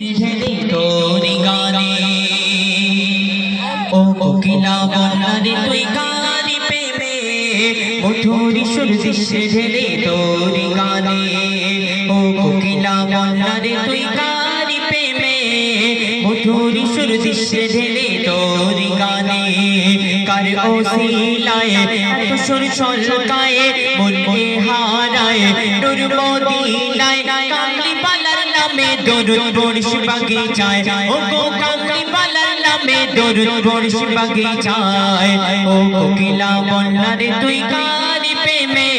ঢেলে তোরি গানে ও কোকিলা বন্যারে তুই গানি পেবে মধুর সুর দৃশ্যে ঢেলে তোরি গানে ও কোকিলা বন্যারে তুই গানি পেবে মধুর সুর দৃশ্যে ঢেলে তোরি গানে কার ওসিলায় এত সুর ছলকায় মনে হারায় নূর মদিনায় কামলি পালার নামে দরুদ পড়িস বাগিচায় ও গো কামলি পালার নামে দরুদ পড়িস বাগিচায় ও কোকিলা বন্যারে তুই গানি প্রেমে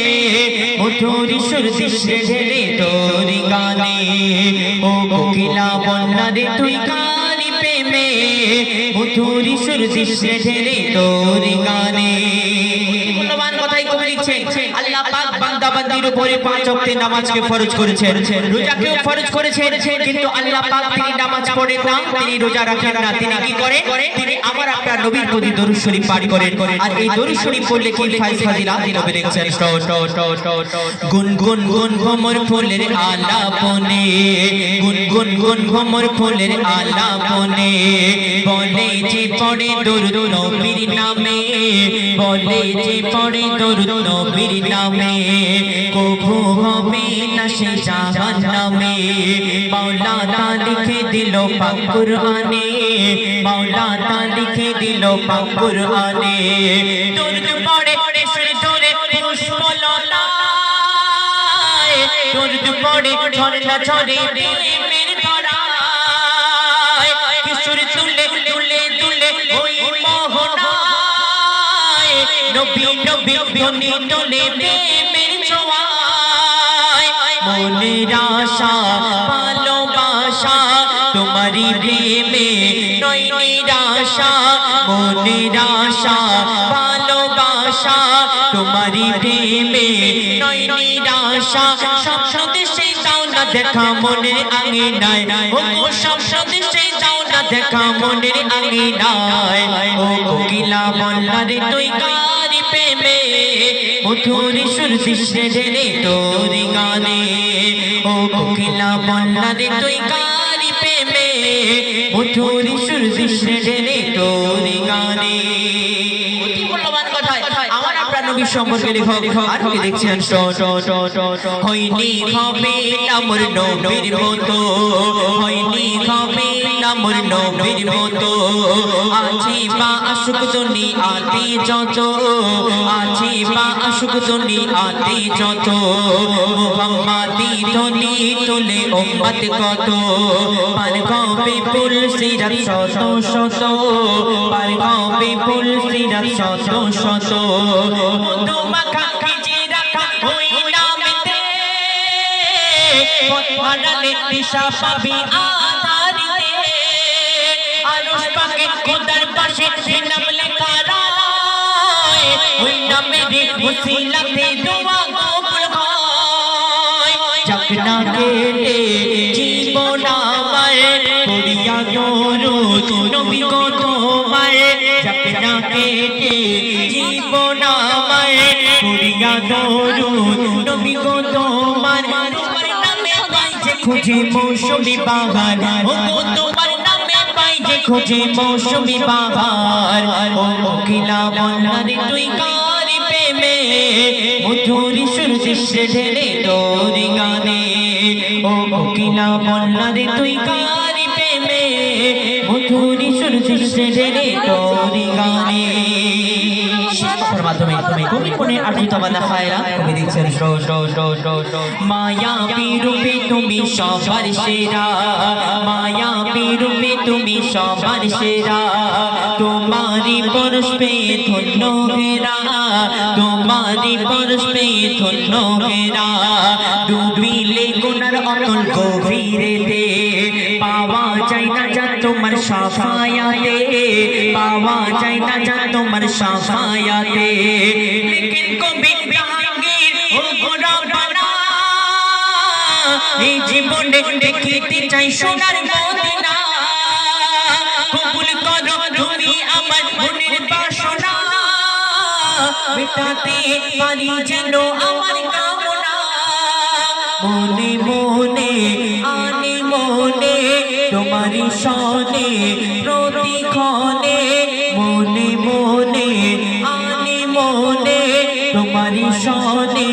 মধুর সুর দৃশ্যে ঢেলে তোরি গানে ও কোকিলা বন্যারে তুই গানি প্রেমে মধুর সুর দৃশ্যে ঢেলে তোরি গানে। মূল্যবান কথাই কবি লিখছেন আল্লাহ পাক বান্দা বান্দির উপরে 5 ওয়াক্তের নামাজকে ফরজ করেছেন, রোজাকেও ফরজ করেছেন, কিন্তু আল্লাহ পাক তিনি নামাজ পড়েন না, তিনি রোজা রাখেন না, তিনি কি করে? তিনি আমার আপনার নবীর প্রতি দরুদ শরীফ পাঠ করেন। আর এই দরুদ শরীফ পড়লে কি ফাজিলাত নবী লিখছেন গুনগুন গুন ভ্রমর ফুলের আলাপনে গুনগুন গুন ভ্রমর ফুলের আলাপনে বলে যে পড়ে দরুদ নবীর নামে বলে যে পড়ে দরুদ নবীর নামে কবু হবে না সে জাহান্নামে মাওলা তা লিখে দিল পাক কুরআনে মাওলা তা লিখে দিল পাক কুরআনে দরুদ পড়ে সুরে ধরে পুষ্পলতায় দরুদ পড়ে ঝরনা ঝরে প্রেমের ধারায় কিশোর তুলে তুলে তুলে ওই মোহনায় নবী নবী ধ্বনি তোলে প্রেমের ছোঁয়ায় মনের আশা ভালোবাসা তোমারই প্রেমে নয় নিরাশা মনের আশা ভালোবাসা তোমারই প্রেমে নয় নিরাশা স্বপ্ন দেশে যাও না দেখা মনের আঙিনায় ও স্বপ্ন দেশে যাও না দেখা মনের আঙিনায় ও কোকিলা বন্যারে তুই গানি প্রেমে মধুর সুর দৃশ্যে ঢেলে তোরি গানে ও কোকিলা বন্যারে তুই গানি প্রেমে মধুর সুর দৃশ্যে ঢেলে তোরি গানে। আমার আপনার নবী সম্পর্কে লেখক আর কি দেখছেন হইনি হবে আমার নবীর মতো হইনি হবে আমার নবীর মতো আছে বা আশুক দুনিয়াতে যত আছে বা আশুক দুনিয়াতে যত মুহাম্মাদি ধ্বনি তুলে উম্মত কত পার হবে ফুল সিরাত শত শত পার হবে ফুল সিরাত শত শত তোমাকা ভিজে রাখা ওই নামেতে পথ হারালে দিশা পাবি আধারিতে আরশ পাকে খোদার পাশে নাম লেখা রায় ওই নামের ওসিলাতে দোয়া কবুল হয় চাকনা কেটে জীবন আমার করিয়া দরুদ নবী গো তোমার চাকনা কেটে জীবন আমার করিয়া দরুদ নবী গো তোমার তোমার নামে পাই যে খুঁজে মৌসুমী বাহার ও গো তোমার নামে পাই যে খুঁজে মৌসুমী বাহার ও কোকিলা বন্যারে তুই গানি প্রেমে মধুর সুর দৃশ্যে ঢেলে তোরি গানে ও কোকিলা বন্যারে তুই গানি প্রেমে মধুর সুর দৃশ্যে ঢেলে তোরি গানে। মাধ্যমে কবি কোনে আর্জিত বাদা খায়রা কবি দেখছেন মায়া রূপে তুমি সবার সেরা মায়া রূপে তুমি সবার সেরা তোমারি পরশ পেয়ে ধন্য ঘেরা তোমারি পরশ পেয়ে ধন্য ঘেরা ডুবিলে গুনার অতল গভীরেতে পাওয়া যায় না যা তোমার সাফায়াতে পাওয়া যায় না যা তোমার সাফায়াতে লেকিন কবি জাহাঙ্গীর ও গোরা বানা এই জীবনে দেখিতে চাই সোনার মদিনা কবুল করো তুমি আমার মনের বাসনা মেটাতে পারি যেন আমার কামনা মনে মনে আনে মনে তোমারি শনে প্রতিক্ষণে মনে মনে আনি মনে তোমারি শনে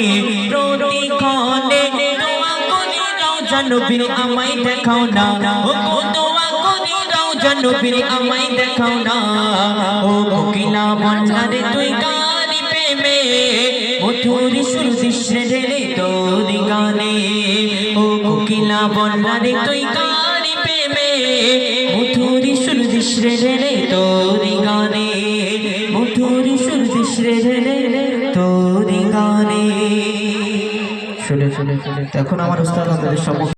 প্রতিক্ষণে দোয়া করি রওজা নবীর আমায় দেখাও না ও গো দোয়া করি রওজা নবীর আমায় দেখাও না ও কোকিলা বন্যারে তুই গানি প্রেমে মধুর সুর দিশে ঢেলে তোর গানে ও কোকিলা বন্যারে তুই গানি প্রেমে মধুর সুর দিশে ঢেলে তোর গানে মধুর সুর দিশে ঢেলে তোর গানে শুনে শুনে শুনে এখন আমার উস্তাদ আমাদের সম্মুখে